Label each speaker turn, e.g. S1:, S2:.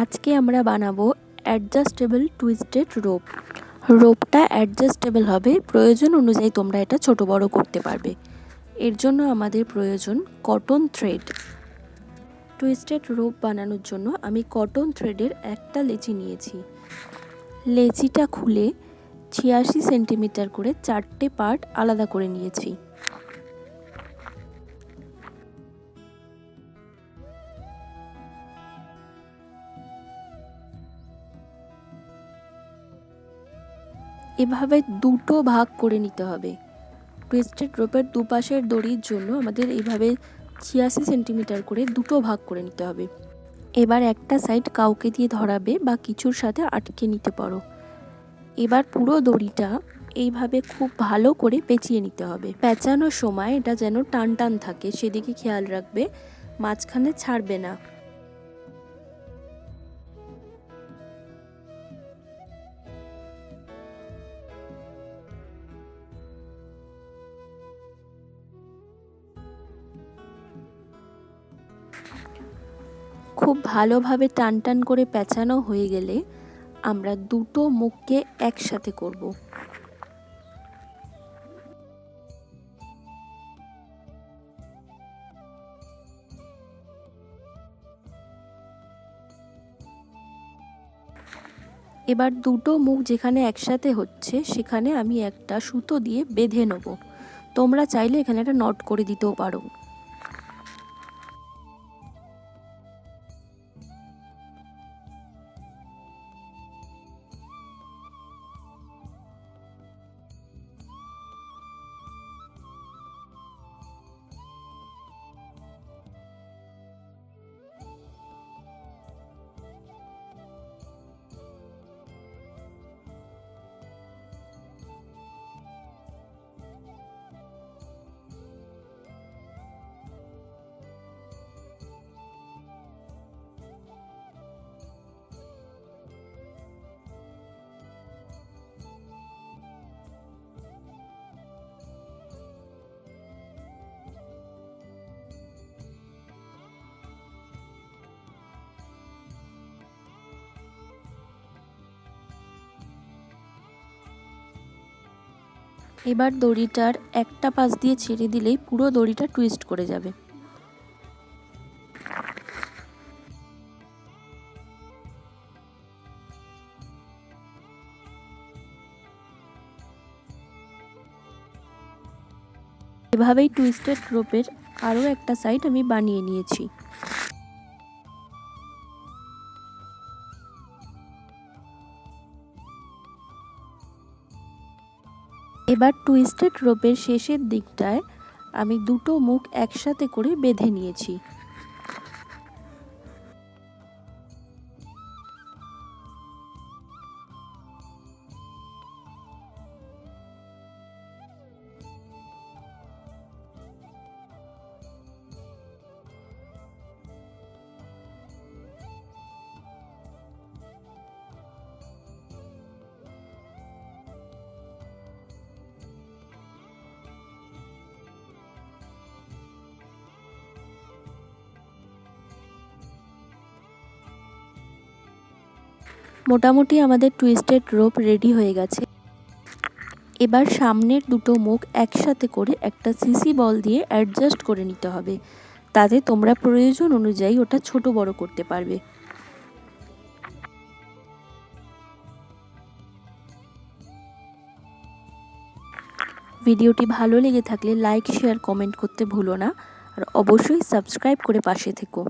S1: আজকে আমরা বানাবো অ্যাডজাস্টেবল টুইস্টেড রোপ। রোপটা অ্যাডজাস্টেবল হবে, প্রয়োজন অনুযায়ী তোমরা এটা ছোট বড় করতে পারবে। এর জন্য আমাদের প্রয়োজন কটন থ্রেড। টুইস্টেড রোপ বানানোর জন্য আমি কটন থ্রেডের একটা লেচি নিয়েছি। লেচিটা খুলে 86 সেন্টিমিটার করে 4টে পার্ট আলাদা করে নিয়েছি। এভাবে দুটো ভাগ করে নিতে হবে। টুইস্টেড রোপের দুপাশের দড়ির জন্য আমাদের এইভাবে 86 সেন্টিমিটার করে দুটো ভাগ করে নিতে হবে। এবার একটা সাইড কাউকে দিয়ে ধরাবে বা কিছুর সাথে আটকে নিতে পারো। এবার পুরো দড়িটা এইভাবে খুব ভালো করে পেঁচিয়ে নিতে হবে। পেঁচানোর সময় এটা যেন টান টান থাকে সেদিকে খেয়াল রাখবে, মাঝখানে ছাড়বে না। খুব ভালোভাবে টান টান করে পেঁচানো হয়ে গেলে আমরা দুটো মুখকে একসাথে করব। এবার দুটো মুখ যেখানে একসাথে হচ্ছে সেখানে আমি একটা সুতো দিয়ে বেঁধে নেব। তোমরা চাইলে এখানে একটা নট করে দিতেও পারো। এবার দড়িটার একটা পাশ দিয়ে ছেড়ে দিলেই পুরো দড়িটা টুইস্ট করে যাবে। এভাবেই টুইস্টেড রোপের আরও একটা সাইড আমি বানিয়ে নিয়েছি। এবার টুইস্টেড রোপের শেষের দিকটায় আমি দুটো মুখ একসাথে করে বেঁধে নিয়েছি। মোটামুটি আমাদের টুইস্টেড রোপ রেডি হয়ে গেছে। এবার সামনের দুটো মুখ একসাথে করে একটা সিসি বল দিয়ে অ্যাডজাস্ট করে নিতে হবে, তাতে তোমরা প্রয়োজন অনুযায়ী ওটা ছোট বড় করতে পারবে। ভিডিওটি ভালো লেগে থাকলে লাইক, শেয়ার, কমেন্ট করতে ভুলো না, আর অবশ্যই সাবস্ক্রাইব করে পাশে থেকো।